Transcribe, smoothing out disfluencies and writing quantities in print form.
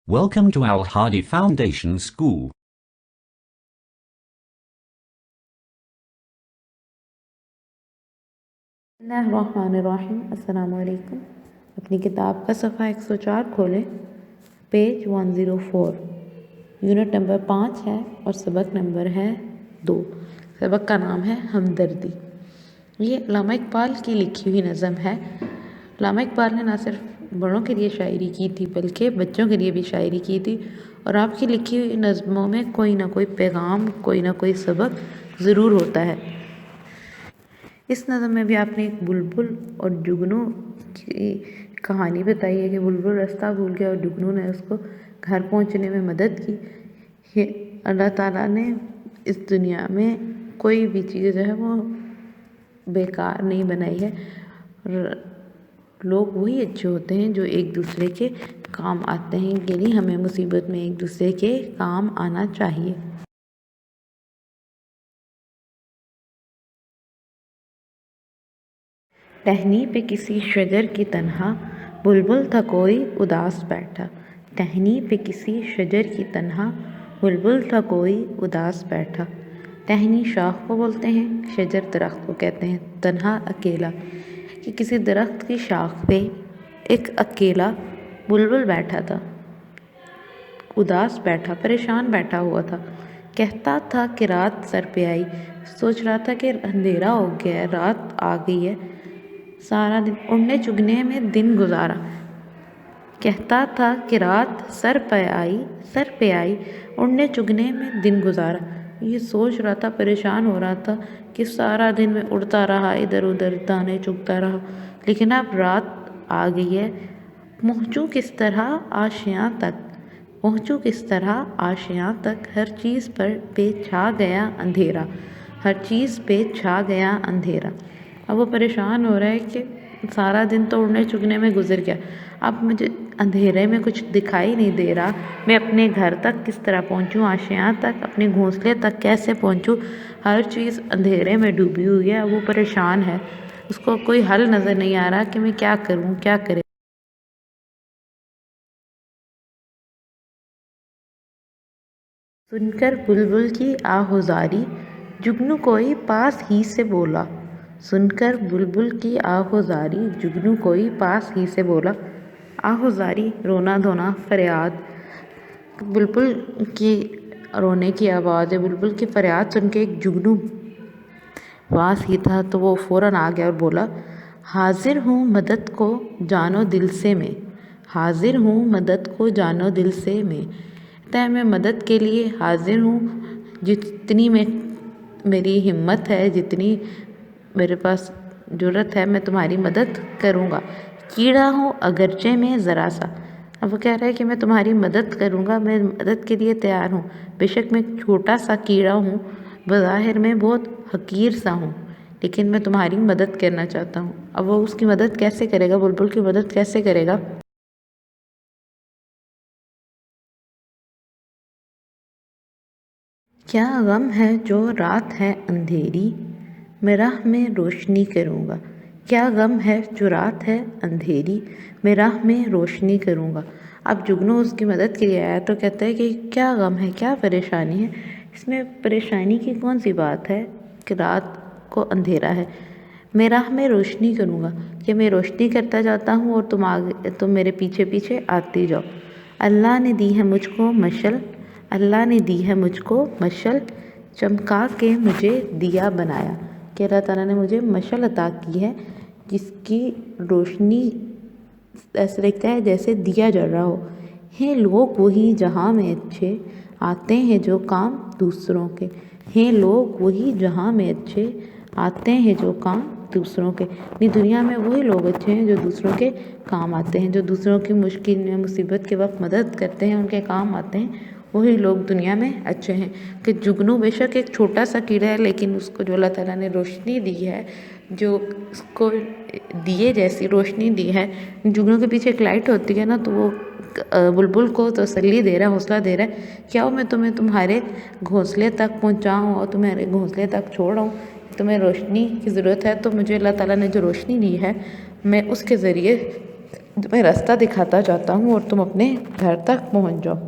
Welcome to Al Hadi Foundation School. बिस्मिल्लाहिर्रहमानिर्रहीम। अस्सलाम वालेकुम। अपनी किताब का सफ़ा 104 खोलें, पेज 104। यूनिट नंबर 5 है और सबक नंबर है 2। सबक का नाम है हमदर्दी। ये अल्लामा इकबाल की लिखी हुई नज़म है। अल्लामा इकबाल ने ना सिर्फ बड़ों के लिए शायरी की थी बल्कि बच्चों के लिए भी शायरी की थी, और आपकी लिखी हुई नज़मों में कोई ना कोई पैगाम, कोई ना कोई सबक ज़रूर होता है। इस नज़म में भी आपने एक बुलबुल और जुगनू की कहानी बताई है कि बुलबुल रास्ता भूल गया और जुगनू ने उसको घर पहुंचने में मदद की। ये अल्लाह ताला ने इस दुनिया में कोई भी चीज़ जो है वो बेकार नहीं बनाई है। लोग वही अच्छे होते हैं जो एक दूसरे के काम आते हैं, यानी हमें मुसीबत में एक दूसरे के काम आना चाहिए। टहनी पे किसी शजर की तन्हा बुलबुल था कोई उदास बैठा। टहनी पे किसी शजर की तन्हा बुलबुल था कोई उदास बैठा। टहनी शाख को बोलते हैं, शजर दरख्त को कहते हैं, तन्हा अकेला, कि किसी दरख्त की शाख पे एक अकेला बुलबुल बैठा था, उदास बैठा, परेशान बैठा हुआ था। कहता था कि रात सर पे आई, सोच रहा था कि अंधेरा हो गया है, रात आ गई है, सारा दिन उड़ने चुगने में दिन गुजारा। कहता था कि रात सर पे आई, उड़ने चुगने में दिन गुजारा। ये सोच रहा था, परेशान हो रहा था कि सारा दिन में उड़ता रहा, इधर उधर दाने चुगता रहा, लेकिन अब रात आ गई है। पहुँचूँ किस तरह आशियाँ तक, पहुँचूँ किस तरह आशियाँ तक, हर चीज़ पे छा गया अंधेरा, हर चीज़ पे छा गया अंधेरा। अब वो परेशान हो रहा है कि सारा दिन तो उड़ने चुगने में गुजर गया, अब मुझे अंधेरे में कुछ दिखाई नहीं दे रहा, मैं अपने घर तक किस तरह पहुंचूं, आशियाँ तक, अपने घोंसले तक कैसे पहुंचूं, हर चीज़ अंधेरे में डूबी हुई है। वो परेशान है, उसको कोई हल नज़र नहीं आ रहा कि मैं क्या करूं, क्या करे। सुनकर बुलबुल की आहुजारी जुगनू कोई पास ही से बोला। सुनकर बुलबुल की आहुजारी जुगनू कोई पास ही से बोला। आहुजारी रोना धोना, फरियाद, बुलबुल की रोने की आवाज़ है। बुलबुल की फरियाद सुन के एक जुगनू पास ही था तो वो फ़ौरन आ गया और बोला, हाजिर हूँ मदद को जानो दिल से मैं, हाजिर हूँ मदद को जानो दिल से मैं मदद के लिए हाजिर हूँ। जितनी मेरी हिम्मत है, जितनी मेरे पास ज़रूरत है, मैं तुम्हारी मदद करूँगा। कीड़ा हूँ अगरचे में ज़रा सा, अब वो कह रहा है कि मैं तुम्हारी मदद करूँगा, मैं मदद के लिए तैयार हूँ। बेशक मैं छोटा सा कीड़ा हूँ, बज़ाहिर में बहुत हकीर सा हूँ, लेकिन मैं तुम्हारी मदद करना चाहता हूँ। अब वो उसकी मदद कैसे करेगा, बुलबुल की मदद कैसे करेगा? क्या गम है जो रात है अंधेरी, मैं राह में रोशनी करूँगा। क्या गम है जो रात है अंधेरी, मैं राह में रोशनी करूँगा। अब जुगनू उसकी मदद के लिए आया तो कहता है कि क्या गम है, क्या परेशानी है, इसमें परेशानी की कौन सी बात है कि रात को अंधेरा है। मैं राह में रोशनी करूँगा, कि मैं रोशनी करता जाता हूँ और तुम मेरे पीछे पीछे आती जाओ। अल्लाह ने दी है मुझको मशल, अल्लाह ने दी है मुझको मशल, चमका के मुझे दिया बनाया, कि अल्लाह ताला ने मुझे मशल अता की है जिसकी रोशनी ऐसा लगता है जैसे दिया जल रहा हो। हैं लोग वही जहाँ में अच्छे, आते हैं जो काम दूसरों के, हैं लोग वही जहाँ में अच्छे, आते हैं जो काम दूसरों के। नहीं, दुनिया में वही लोग अच्छे हैं जो दूसरों के काम आते हैं, जो दूसरों की मुश्किल में मुसीबत के वक्त मदद करते हैं, उनके काम आते हैं, वही लोग दुनिया में अच्छे हैं। कि जुगनू बेशक एक छोटा सा कीड़ा है, लेकिन उसको जो अल्लाह ताला ने रोशनी दी है, जो उसको दिए जैसी रोशनी दी है, जुगनू के पीछे एक लाइट होती है ना, तो वो बुलबुल को तसल्ली दे रहा है, हौसला दे रहा है कि आओ मैं तुम्हें तुम्हारे घोंसले तक पहुँचाऊँ और तुम्हारे घोंसले तक छोड़ आऊँ। तुम्हें रोशनी की ज़रूरत है तो मुझे अल्लाह ताला ने जो रोशनी दी है, मैं उसके ज़रिए تمہیں راستہ دکھاتا جاتا ہوں اور تم اپنے گھر تک پہنچ جاؤ۔